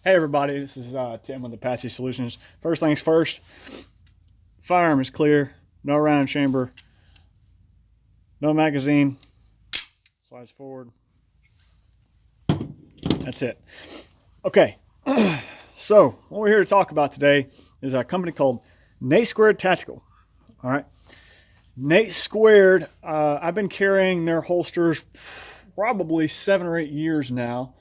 Hey everybody, this is Tim with Apache Solutions. First things first, firearm is clear, no round chamber, no magazine, slides forward. That's it. Okay, so what we're here to talk about today is a company called N82 Tactical. All right, N82, I've been carrying their holsters probably 7 or 8 years now.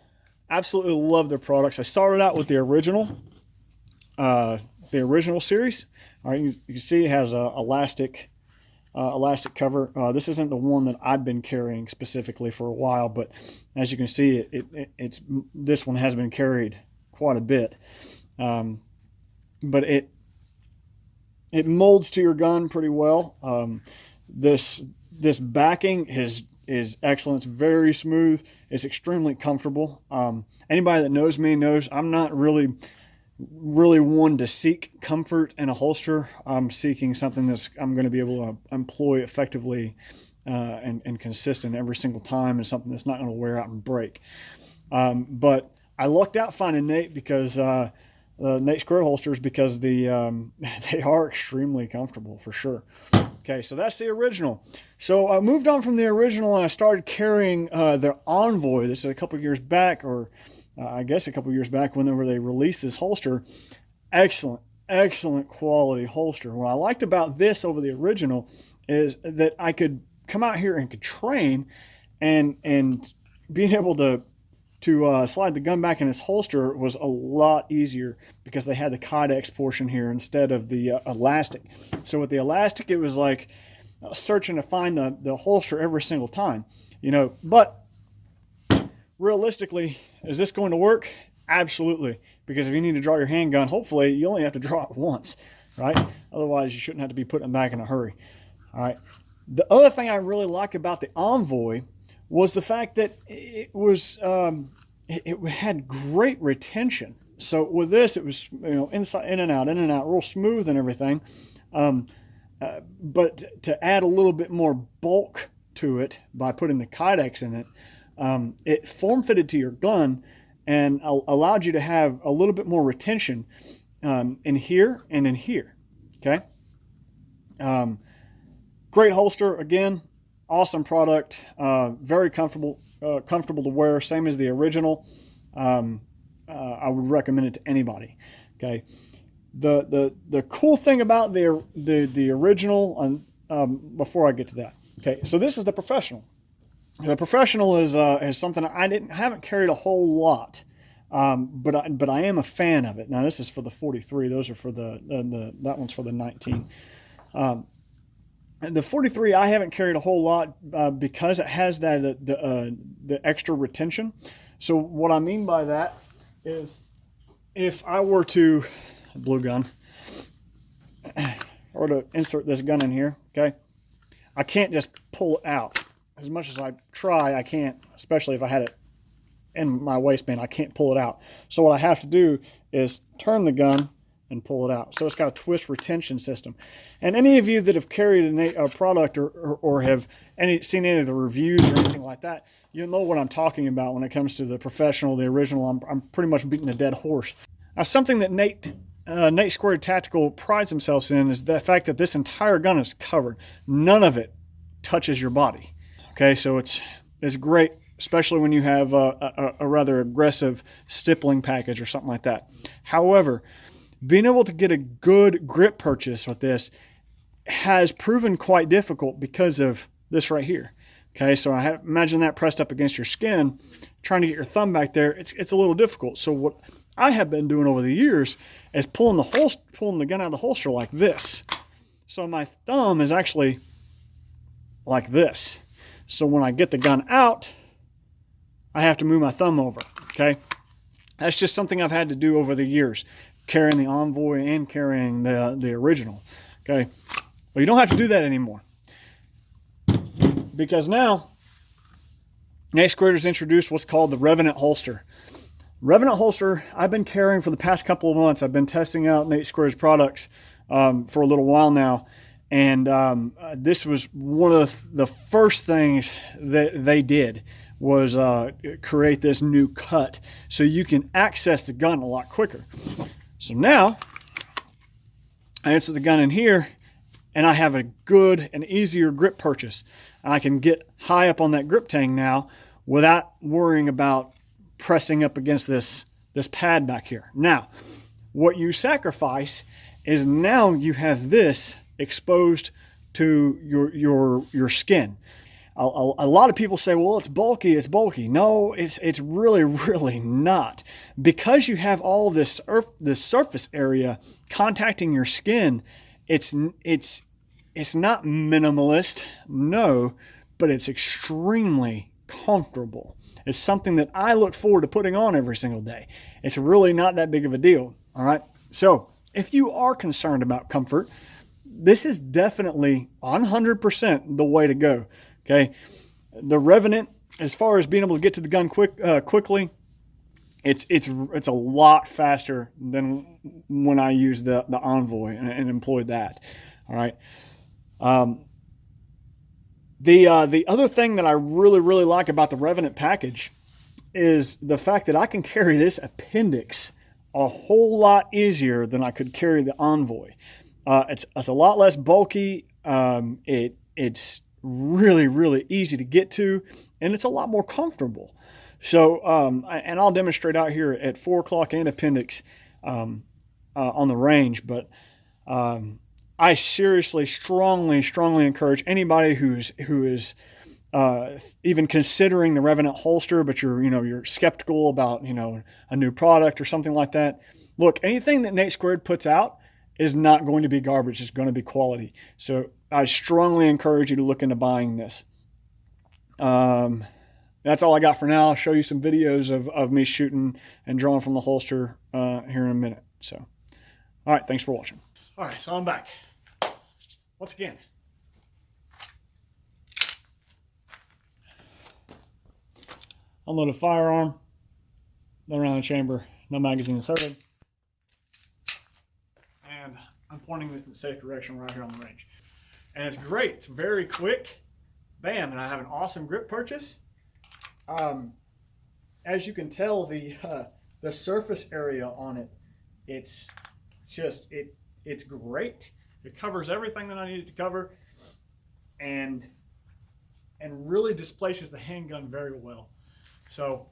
Absolutely love their products. I started out with the original series. All right, you can see it has a elastic cover. This isn't the one that I've been carrying specifically for a while, but as you can see, it's this one has been carried quite a bit. But it molds to your gun pretty well. This backing is excellent. It's very smooth. It's extremely comfortable. Anybody that knows me knows I'm not really one to seek comfort in a holster. I'm seeking something that's I'm going to be able to employ effectively and consistent every single time, and something that's not going to wear out and break. But I lucked out finding Nate because Nate Squared holsters because they are extremely comfortable for sure. Okay, so that's the original. So I moved on from the original and I started carrying their Envoy. This is a couple years back, or I guess a couple years back whenever they released this holster. Excellent quality holster. What I liked about this over the original is that I could come out here and could train, and being able to slide the gun back in its holster was a lot easier because they had the Kydex portion here instead of the elastic. So with the elastic, it was like searching to find the holster every single time, but realistically, is this going to work? Absolutely. Because if you need to draw your handgun, hopefully you only have to draw it once, right? Otherwise you shouldn't have to be putting it back in a hurry. All right. The other thing I really like about the Envoy was the fact that it had great retention. So with this, it was inside, in and out, real smooth and everything. But to add a little bit more bulk to it by putting the Kydex in it, it form fitted to your gun and allowed you to have a little bit more retention in here and in here. Okay. Great holster again. Awesome product, very comfortable to wear, same as the original. I would recommend it to anybody. Okay, the cool thing about the original, before I get to that, okay, so this is the professional. The professional is something I haven't carried a whole lot, but I am a fan of it. Now this is for the 43. Those are for that one's for the 19. The 43 I haven't carried a whole lot because it has that the extra retention. So what I mean by that is, if I were to blue gun or to insert this gun in here, okay, I can't just pull it out. As much as I try, I can't, especially if I had it in my waistband, I can't pull it out. So what I have to do is turn the gun and pull it out. So it's got a twist retention system. And any of you that have carried a product or have seen any of the reviews or anything like that, you'll know what I'm talking about when it comes to the professional, the original. I'm pretty much beating a dead horse. Now, something that N82 Tactical prides themselves in is the fact that this entire gun is covered. None of it touches your body. Okay, so it's great, especially when you have a rather aggressive stippling package or something like that. However, being able to get a good grip purchase with this has proven quite difficult because of this right here. Okay, so imagine that pressed up against your skin, trying to get your thumb back there. It's a little difficult. So what I have been doing over the years is pulling the gun out of the holster like this. So my thumb is actually like this. So when I get the gun out, I have to move my thumb over. Okay, that's just something I've had to do over the years, carrying the Envoy and carrying the original. Okay, well, you don't have to do that anymore, because now N82 has introduced what's called the Revenant Holster. Revenant Holster, I've been carrying for the past couple of months. I've been testing out N82's products for a little while now, and this was one of the first things that they did was create this new cut so you can access the gun a lot quicker. So now I insert the gun in here and I have a good and easier grip purchase. I can get high up on that grip tang now without worrying about pressing up against this pad back here. Now, what you sacrifice is now you have this exposed to your skin. A lot of people say, well, it's bulky, it's bulky. No, it's really, really not. Because you have all this surface area contacting your skin, it's not minimalist, no, but it's extremely comfortable. It's something that I look forward to putting on every single day. It's really not that big of a deal, all right? So if you are concerned about comfort, this is definitely 100% the way to go. Okay, the Revenant, as far as being able to get to the gun quickly, it's a lot faster than when I used the Envoy and employed that. All right. The other thing that I really like about the Revenant package is the fact that I can carry this Appendix a whole lot easier than I could carry the Envoy. It's a lot less bulky. It's really easy to get to, and it's a lot more comfortable. So, and I'll demonstrate out here at 4 o'clock and Appendix on the range, but I seriously, strongly encourage anybody who is even considering the Revenant holster, but you're skeptical about a new product or something like that. Look, anything that Nate Squared puts out is not going to be garbage. It's going to be quality. So I strongly encourage you to look into buying this. That's all I got for now. I'll show you some videos of me shooting and drawing from the holster here in a minute. So, all right, thanks for watching. All right, so I'm back. Once again, unload a firearm, then around the chamber, no magazine inserted. And I'm pointing it in the safe direction right here on the range. And it's great. It's very quick. Bam. And I have an awesome grip purchase. As you can tell, the surface area on it, it's great. It covers everything that I need it to cover, and really displaces the handgun very well. So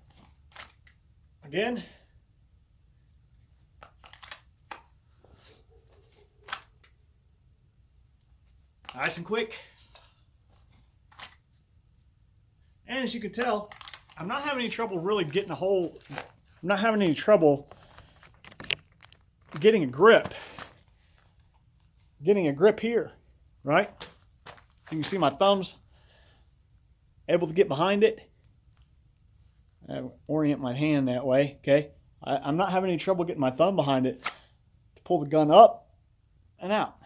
again, nice and quick. And as you can tell, I'm not having any trouble really getting I'm not having any trouble getting a grip. Getting a grip here, right? You can see my thumbs able to get behind it. I orient my hand that way, okay? I'm not having any trouble getting my thumb behind it to pull the gun up and out.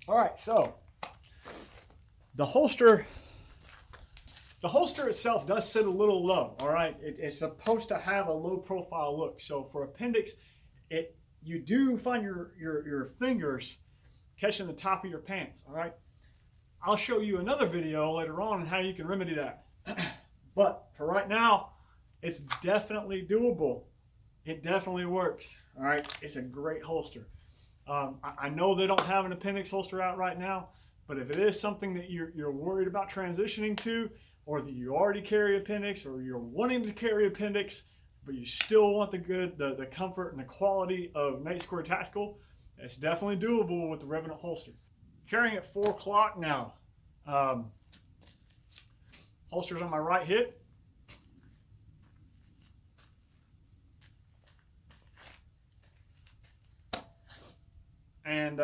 All right, so the holster itself does sit a little low, all right? It's supposed to have a low profile look. So for Appendix, you do find your fingers catching the top of your pants, all right? I'll show you another video later on how you can remedy that. But for right now, it's definitely doable. It definitely works, all right? It's a great holster. I know they don't have an Appendix holster out right now, but if it is something that you're worried about transitioning to, or that you already carry Appendix, or you're wanting to carry Appendix, but you still want the comfort and the quality of Nate Squared Tactical, it's definitely doable with the Revenant holster. Carrying at 4 o'clock now. Holster's on my right hip. And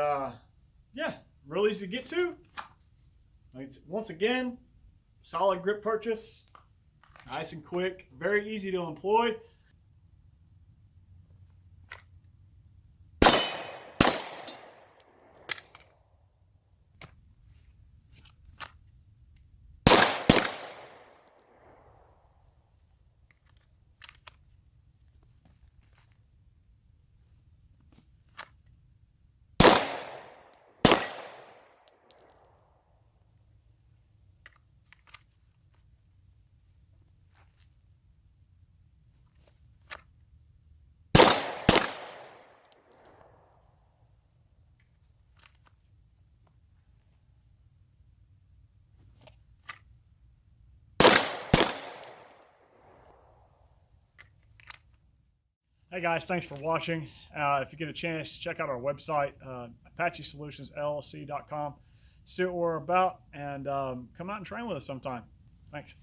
yeah, real easy to get to. Once again, solid grip purchase, nice and quick, very easy to employ. Hey guys, thanks for watching. If you get a chance, check out our website, ApacheSolutionsLLC.com. See what we're about, and come out and train with us sometime. Thanks.